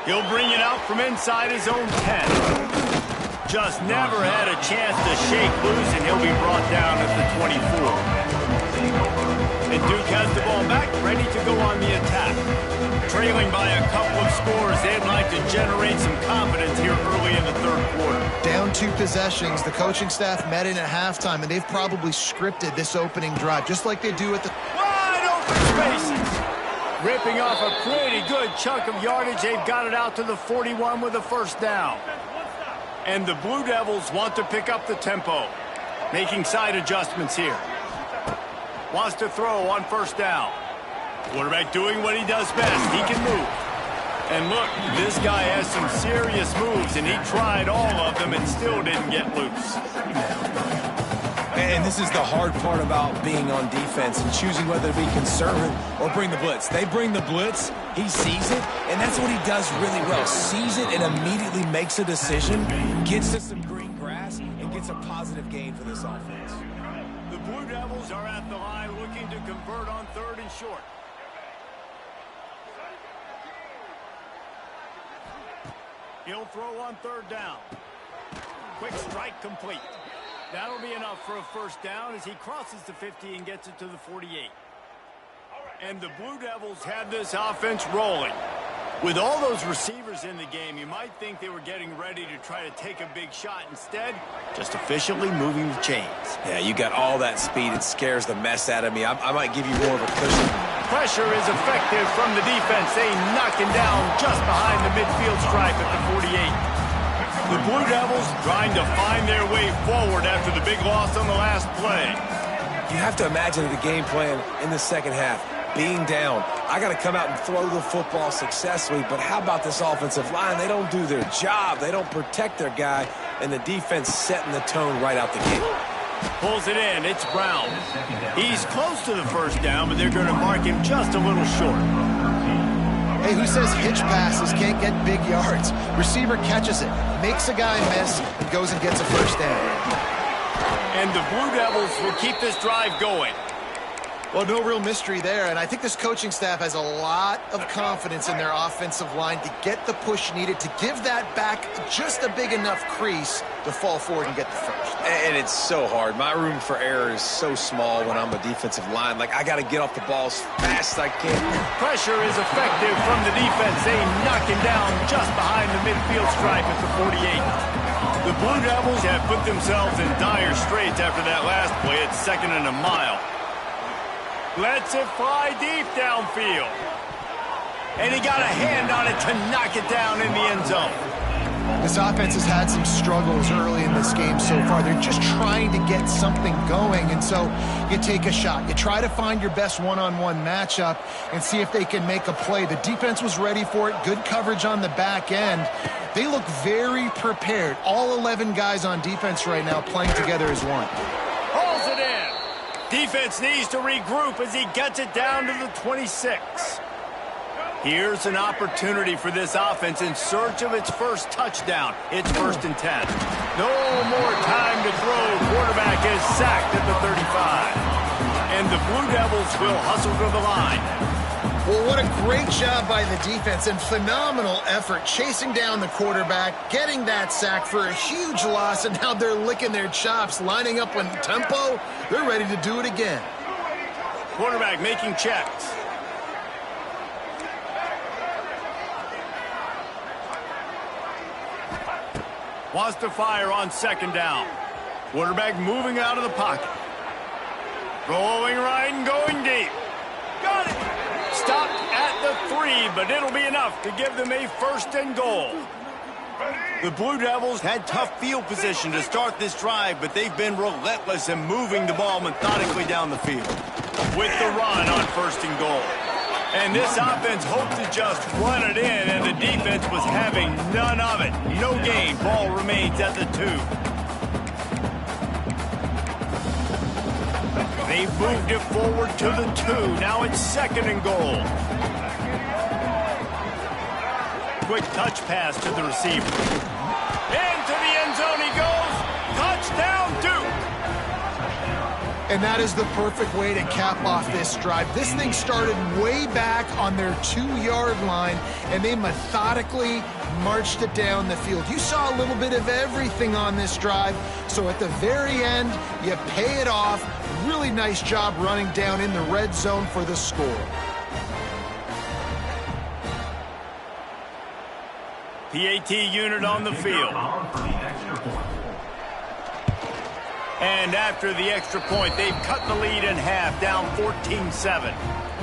He'll bring it out from inside his own 10. Just never had a chance to shake loose, and he'll be brought down at the 24. And Duke has the ball back, ready to go on the attack. Trailing by a couple of scores, they'd like to generate some confidence here early in the third quarter. Down 2 possessions, the coaching staff met in at halftime, and they've probably scripted this opening drive, just like they do at the... Wide open spaces. Ripping off a pretty good chunk of yardage. They've got it out to the 41 with a first down. And the Blue Devils want to pick up the tempo. Making side adjustments here. Wants to throw on first down. Quarterback doing what he does best. He can move. And look, this guy has some serious moves, and he tried all of them and still didn't get loose. And this is the hard part about being on defense and choosing whether to be conservative or bring the blitz. They bring the blitz, he sees it, and that's what he does really well. Sees it and immediately makes a decision, gets to some green grass, and gets a positive gain for this offense. The Blue Devils are at the line looking to convert on 3rd and short. He'll throw on 3rd down. Quick strike complete. That'll be enough for a first down as he crosses the 50 and gets it to the 48. And the Blue Devils have this offense rolling. With all those receivers in the game, you might think they were getting ready to try to take a big shot. Instead, just efficiently moving the chains. Yeah, you got all that speed. It scares the mess out of me. I might give you more of a cushion. Pressure is effective from the defense. They knock him down just behind the midfield stripe at the 48. The Blue Devils trying to find their way forward after the big loss on the last play. You have to imagine the game plan in the second half. Being down, I got to come out and throw the football successfully, but how about this offensive line? They don't do their job. They don't protect their guy, and the defense setting the tone right out the gate. Pulls it in. It's Brown. He's close to the first down, but they're going to mark him just a little short. Hey, who says hitch passes can't get big yards? Receiver catches it, makes a guy miss, and goes and gets a first down. And the Blue Devils will keep this drive going. Well, no real mystery there, and I think this coaching staff has a lot of confidence in their offensive line to get the push needed to give that back just a big enough crease to fall forward and get the first. And it's so hard. My room for error is so small when I'm a defensive line. Like, I got to get off the ball as fast as I can. Pressure is effective from the defense. They knock him down just behind the midfield stripe at the 48. The Blue Devils have put themselves in dire straits after that last play. It's 2nd and a mile. Lets it fly deep downfield. And he got a hand on it to knock it down in the end zone. This offense has had some struggles early in this game so far. They're just trying to get something going, and so you take a shot. You try to find your best one-on-one matchup and see if they can make a play. The defense was ready for it. Good coverage on the back end. They look very prepared. All 11 guys on defense right now playing together as one. Hauls it in. Defense needs to regroup as he gets it down to the 26. Here's an opportunity for this offense in search of its first touchdown. It's 1st and 10. No more time to throw. Quarterback is sacked at the 35. And the Blue Devils will hustle to the line. Well, what a great job by the defense and phenomenal effort chasing down the quarterback, getting that sack for a huge loss, and now they're licking their chops, lining up on tempo. They're ready to do it again. Quarterback making checks. Wants to fire on 2nd down. Quarterback moving out of the pocket. Rolling right and going deep. Got it. Stopped at the 3, but it'll be enough to give them a 1st and goal. The Blue Devils had tough field position to start this drive, but they've been relentless in moving the ball methodically down the field. With the run on 1st and goal. And this offense hoped to just run it in, and the defense was having none of it. No gain. Ball remains at the 2. They moved it forward to the 2. Now it's 2nd and goal. Quick touch pass to the receiver. And that is the perfect way to cap off this drive. This thing started way back on their 2-yard line, and they methodically marched it down the field. You saw a little bit of everything on this drive, so at the very end, you pay it off. Really nice job running down in the red zone for the score. PAT unit on the field. And after the extra point, they've cut the lead in half, down 14-7.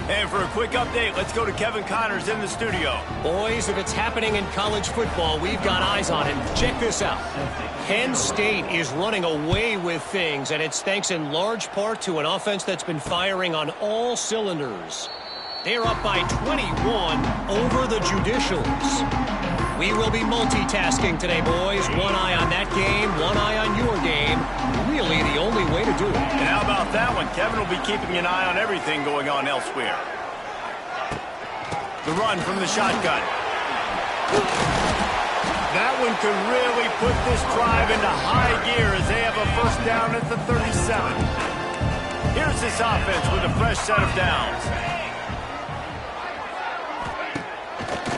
And for a quick update, let's go to Kevin Connors in the studio. Boys, if it's happening in college football, we've got eyes on it. Check this out. Penn State is running away with things, and it's thanks in large part to an offense that's been firing on all cylinders. They're up by 21 over the Judicials. We will be multitasking today, boys. One eye on that game, one eye on your game. Really the only way to do it. And how about that one? Kevin will be keeping an eye on everything going on elsewhere. The run from the shotgun. That one could really put this drive into high gear as they have a first down at the 37. Here's this offense with a fresh set of downs.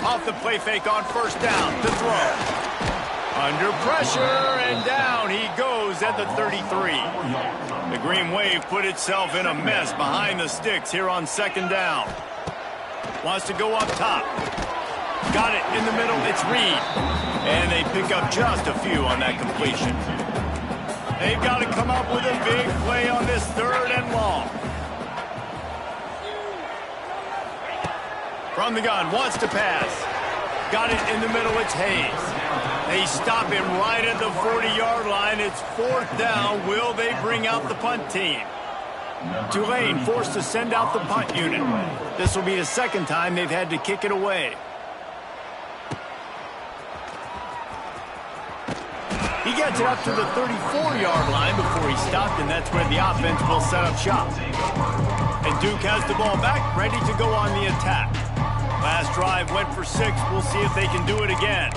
Off the play fake on first down to throw. Under pressure, and down he goes at the 33. The Green Wave put itself in a mess behind the sticks here on second down. Wants to go up top. Got it in the middle, it's Reed. And they pick up just a few on that completion. They've got to come up with a big play on this third and long. From the gun, wants to pass. Got it in the middle, it's Hayes. They stop him right at the 40-yard line. It's fourth down. Will they bring out the punt team? Tulane forced to send out the punt unit. This will be the second time they've had to kick it away. He gets it up to the 34-yard line before he stopped, and that's where the offense will set up shop. And Duke has the ball back, ready to go on the attack. Last drive went for 6. We'll see if they can do it again.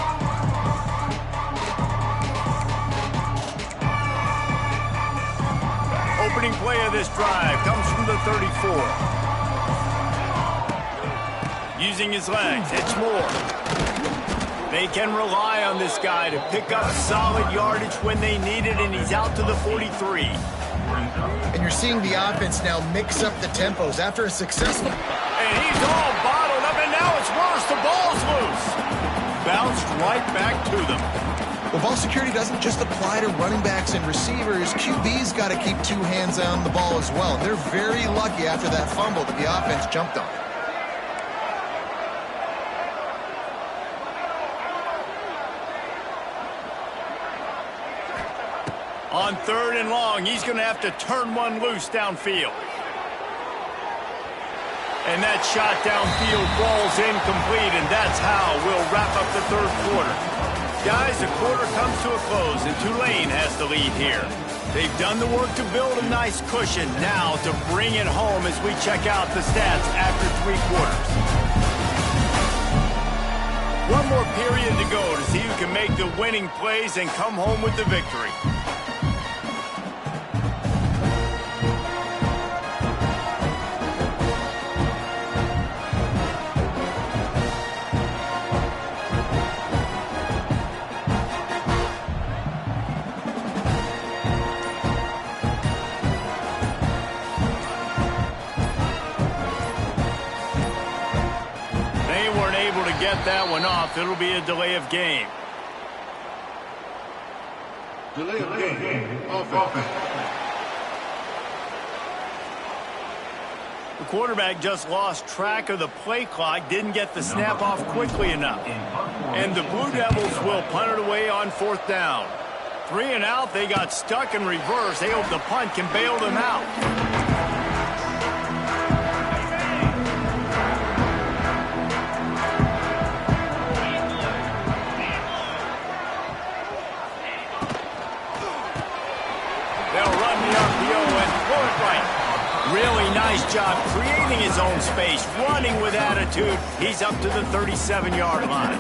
Opening play of this drive comes from the 34. Using his legs, it's Moore. They can rely on this guy to pick up solid yardage when they need it, and he's out to the 43. And you're seeing the offense now mix up the tempos after a successful... And he's all bottled up, and now it's worse. The ball's loose. Bounced right back to them. Well, ball security doesn't just apply to running backs and receivers. QB's got to keep 2 hands on the ball as well. They're very lucky after that fumble that the offense jumped on. On third and long, he's going to have to turn one loose downfield. And that shot downfield falls incomplete, and that's how we'll wrap up the third quarter. Guys, the quarter comes to a close, and Tulane has the lead here. They've done the work to build a nice cushion. Now to bring it home as we check out the stats after 3 quarters. One more period to go to see who can make the winning plays and come home with the victory. Get that one off. It'll be a delay of game. Delay of game. Offense. The quarterback just lost track of the play clock, didn't get the snap off quickly enough. And the Blue Devils will punt it away on fourth down. 3 and out, they got stuck in reverse. They hope the punt can bail them out. Really nice job creating his own space, running with attitude. He's up to the 37-yard line.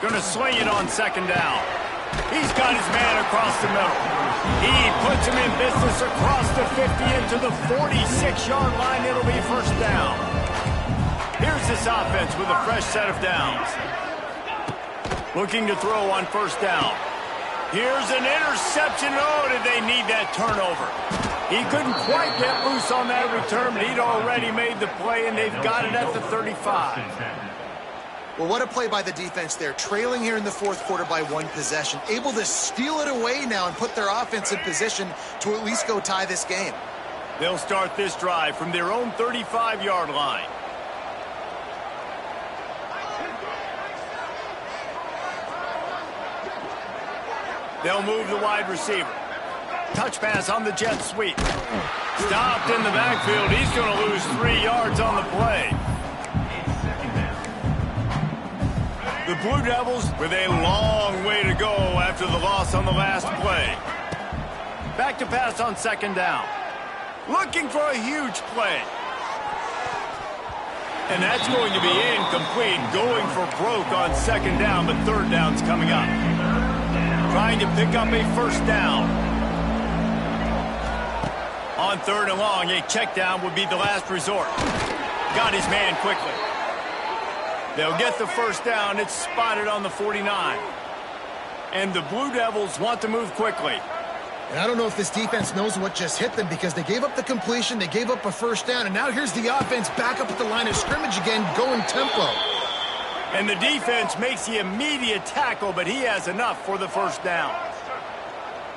Going to swing it on second down. He's got his man across the middle. He puts him in business across the 50 into the 46-yard line. It'll be first down. Here's this offense with a fresh set of downs. Looking to throw on first down. Here's an interception. Oh, did they need that turnover? He couldn't quite get loose on that return, but he'd already made the play, and they've got it at the 35. Well, what a play by the defense there. Trailing here in the fourth quarter by one possession. Able to steal it away now and put their offense in position to at least go tie this game. They'll start this drive from their own 35-yard line. They'll move the wide receiver. Touch pass on the jet sweep. Stopped in the backfield. He's going to lose 3 yards on the play. The Blue Devils with a long way to go after the loss on the last play. Back to pass on second down. Looking for a huge play. And that's going to be incomplete. Going for broke on second down, but third down's coming up. Trying to pick up a first down. On third and long, a check down would be the last resort. Got his man quickly. They'll get the first down. It's spotted on the 49. And the Blue Devils want to move quickly. And I don't know if this defense knows what just hit them because they gave up the completion, they gave up a first down, and now here's the offense back up at the line of scrimmage again, going tempo. And the defense makes the immediate tackle, but he has enough for the first down.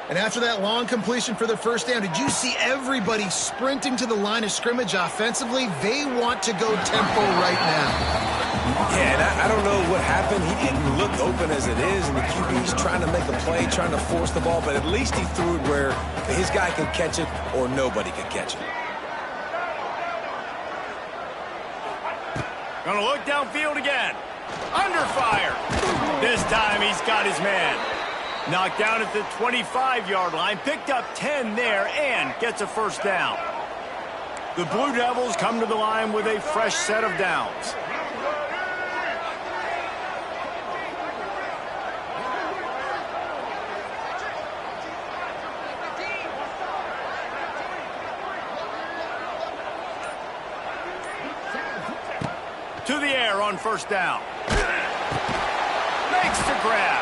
And after that long completion for the first down, did you see everybody sprinting to the line of scrimmage offensively? They want to go tempo right now. Yeah, and I don't know what happened. He didn't look open as it is, and the QB's trying to make a play, trying to force the ball, but at least he threw it where his guy could catch it or nobody could catch it. Gonna look downfield again. Under fire. This time he's got his man. Knocked down at the 25-yard line, picked up 10 there, and gets a first down. The Blue Devils come to the line with a fresh set of downs. To the air on first down. Makes the grab.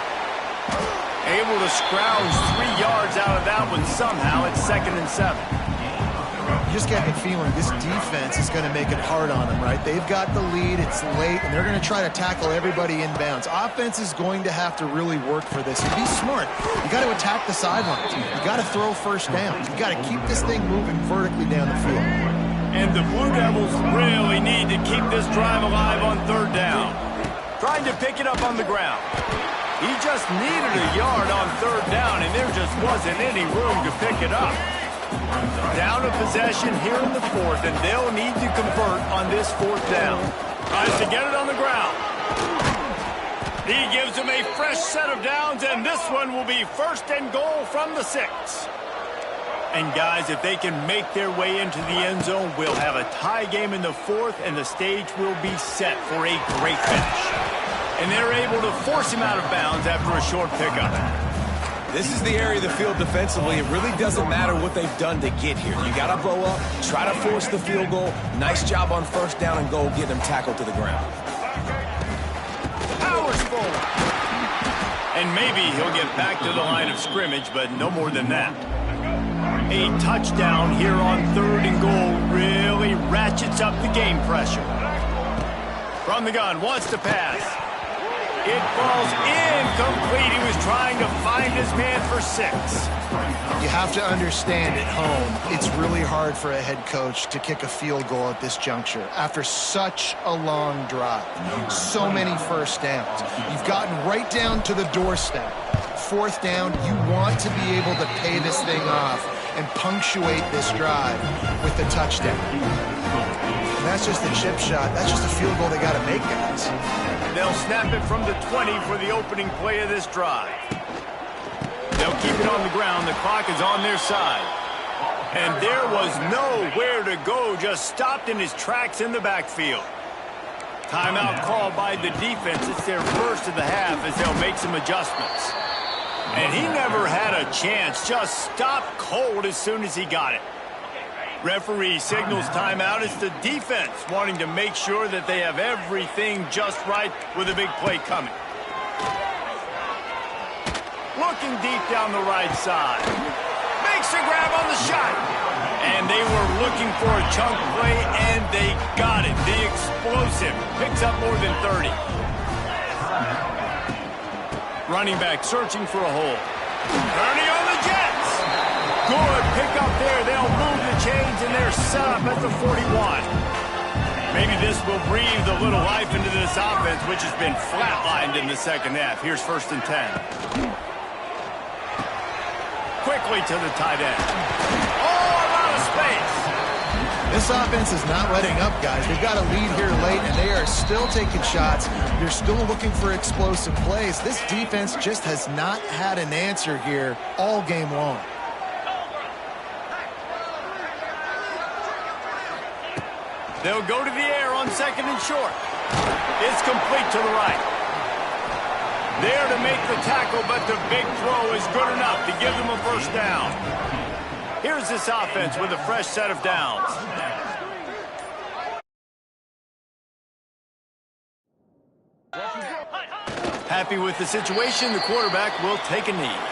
Able to scrounge 3 yards out of that one somehow. It's 2nd and 7. You just get the feeling this defense is going to make it hard on them, right? They've got the lead, it's late, and they're going to try to tackle everybody inbounds. Offense is going to have to really work for this. And be smart. You got to attack the sidelines. You got to throw first downs. You got to keep this thing moving vertically down the field. And the Blue Devils really need to keep this drive alive on third down. Trying to pick it up on the ground. He just needed a yard on third down, and there just wasn't any room to pick it up. Down a possession here in the fourth, and they'll need to convert on this fourth down. Tries to get it on the ground. He gives him a fresh set of downs, and this one will be 1st and goal from the 6. And guys, if they can make their way into the end zone, we'll have a tie game in the fourth, and the stage will be set for a great finish. And they're able to force him out of bounds after a short pickup. This is the area of the field defensively. It really doesn't matter what they've done to get here. You got to blow up, try to force the field goal. Nice job on first down and goal, get him tackled to the ground. Powers forward. And maybe he'll get back to the line of scrimmage, but no more than that. A touchdown here on 3rd and goal really ratchets up the game pressure. From the gun, wants to pass. It falls incomplete. He was trying to find his man for 6. You have to understand at home, it's really hard for a head coach to kick a field goal at this juncture after such a long drive. So many first downs. You've gotten right down to the doorstep. 4th down, you want to be able to pay this thing off and punctuate this drive with a touchdown. And that's just a chip shot. That's just a field goal they got to make, guys. They'll snap it from the 20 for the opening play of this drive. They'll keep it on the ground. The clock is on their side. And there was nowhere to go, just stopped in his tracks in the backfield. Timeout called by the defense. It's their first of the half as they'll make some adjustments. And he never had a chance. Just stopped cold as soon as he got it. Referee signals timeout. It's the defense wanting to make sure that they have everything just right with a big play coming. Looking deep down the right side. Makes a grab on the shot. And they were looking for a chunk play, and they got it. The explosive picks up more than 30. Running back searching for a hole. Turning on the Jets. Good pick up there. They'll move the chains, and they're set up at the 41. Maybe this will breathe a little life into this offense, which has been flatlined in the second half. Here's 1st and 10. Quickly to the tight end. Oh, a lot of space. This offense is not letting up, guys. They've got a lead here late, and they are still taking shots. They're still looking for explosive plays. This defense just has not had an answer here all game long. They'll go to the air on 2nd and short. It's complete to the right. There to make the tackle, but the big throw is good enough to give them a 1st down. Here's this offense with a fresh set of downs. Happy with the situation, the quarterback will take a knee.